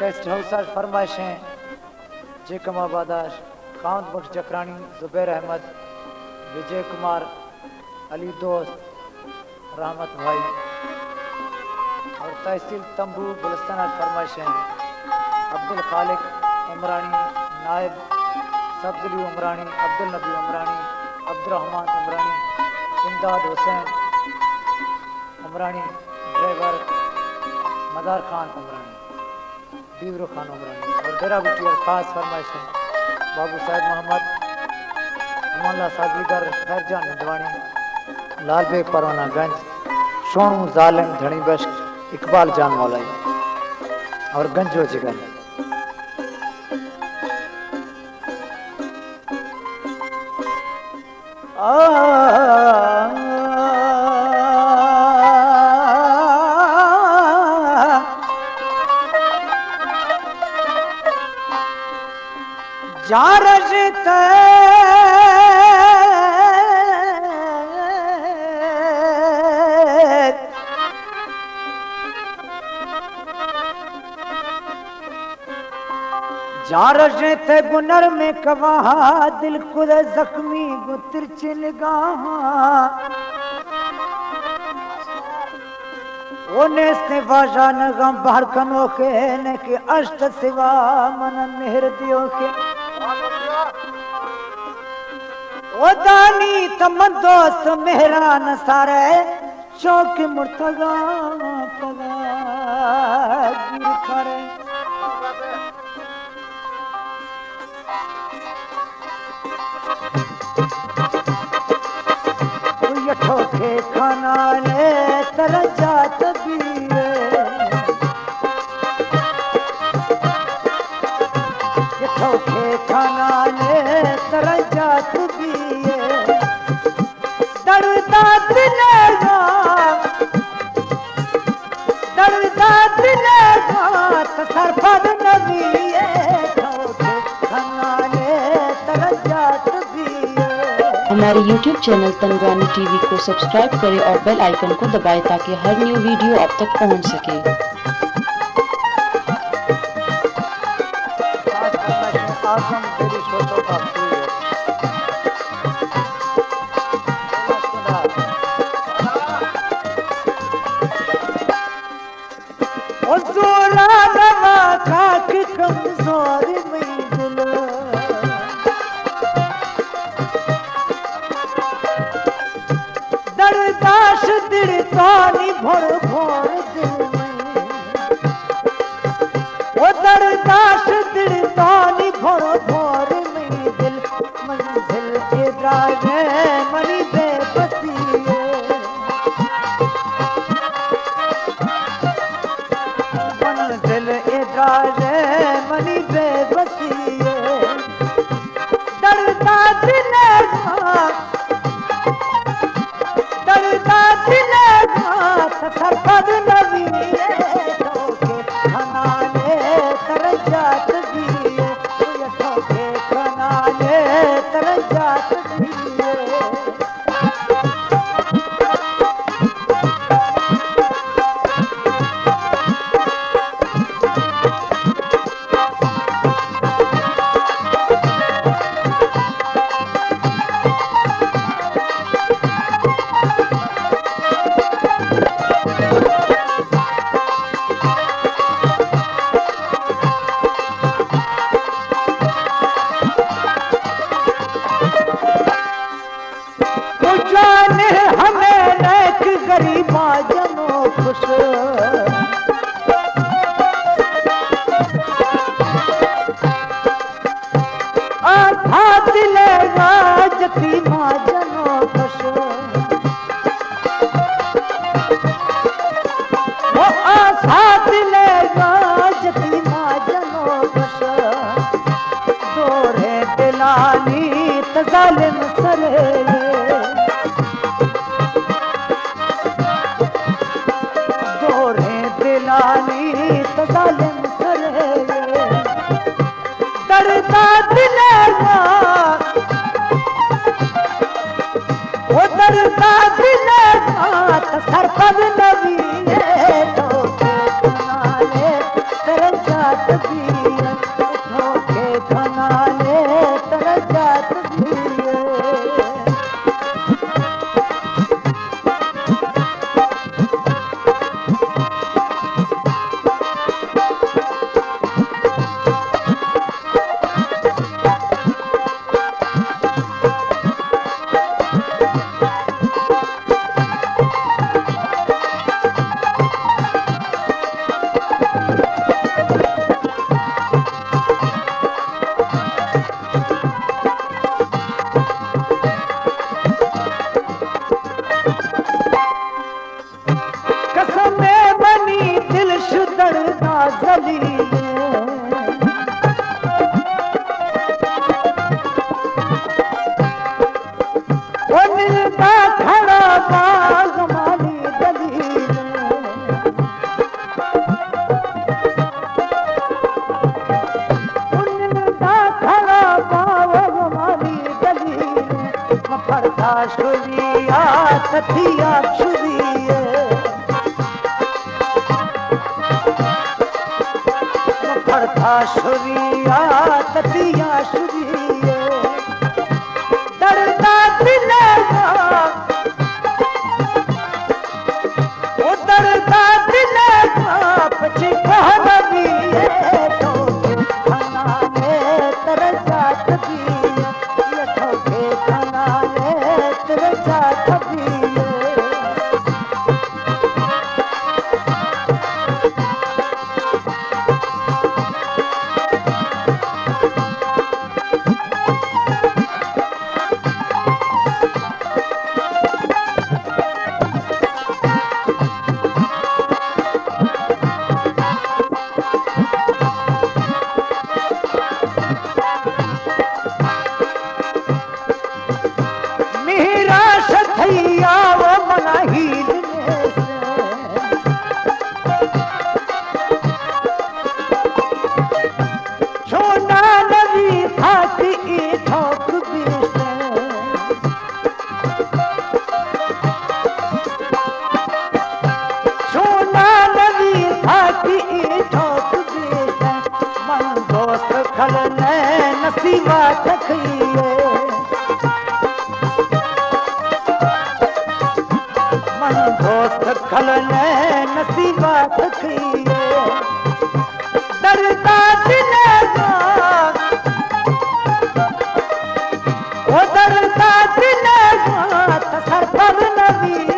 Guest house फरमाइशें जेकम आबादाश count बख्श जकरानी जुबैर अहमद विजय कुमार अली दोस्त रहमत भाई और तहसील तंबू गुलस्तान फरमाइशें अब्दुल खालिक उमरानी नायब सब्जली उमरानी अब्दुल नबी उमरानी अब्दुलरहमान उमरानी इमदाद हुसैन उमरानी ड्राइवर मदार खान उमरानी बीवरो खान उमरानी और डेरा बुटी और खास फरमाइशें बाबू साहब मोहम्मद मोहल्ला साजीगर खैरजान हिंदवानी लालबेग परवानागंज सोनू जालिम धनी बश्क इकबाल जान मौलाई और गंजो जिगर जारज जारज ते गुनर में कवाहा दिल खुद जख्मी गुतिर चिलगाहा ओने से वाजा नगम बाहर कनो के ने के अष्ट सिवा मन मेहर दियो के ओ दानी तमन दोस्त मेहरान सारे चौक मुर्तगा पगा गिर करे ठोके खाना ले तरजा तबीरे ठोके खाना ले तरजा तबीरे दर्दा दिलेगा सरफद नबीए ठोके खाना ले तरजा तबीरे। हमारे YouTube चैनल तनवानी टीवी को सब्सक्राइब करें और बेल आइकन को दबाएं ताकि हर न्यू वीडियो आप तक पहुंच सके। दरदाश दिल तानी भोर भोर दिल में ओ दरदाश दिल तानी भोर भोर में दिल मंजिल इदराज मनी बेबसी मंजिल इदराज मनी बेबसी दरदा दिल सरपद नबीए ठोके खाना ले तरजा तबीए ठोके खाना ले तरजा तबीए। बाग माली दलील उनका खड़ा बाग माली दलील मफरता शुरिया तथिया शुरिया मफरता शुरिया तथिया शुरिया डरता दिलेगा वो डरता दिलेगा पछे कहना भी है तो खाना ले तेरे जात भी ये ठोके खाना ले तेरे जात भी नसीबा तखिए मन दोस्त खलने नसीबा तखिए डरता दिलेगा वो डरता दिलेगा तसर पर नबी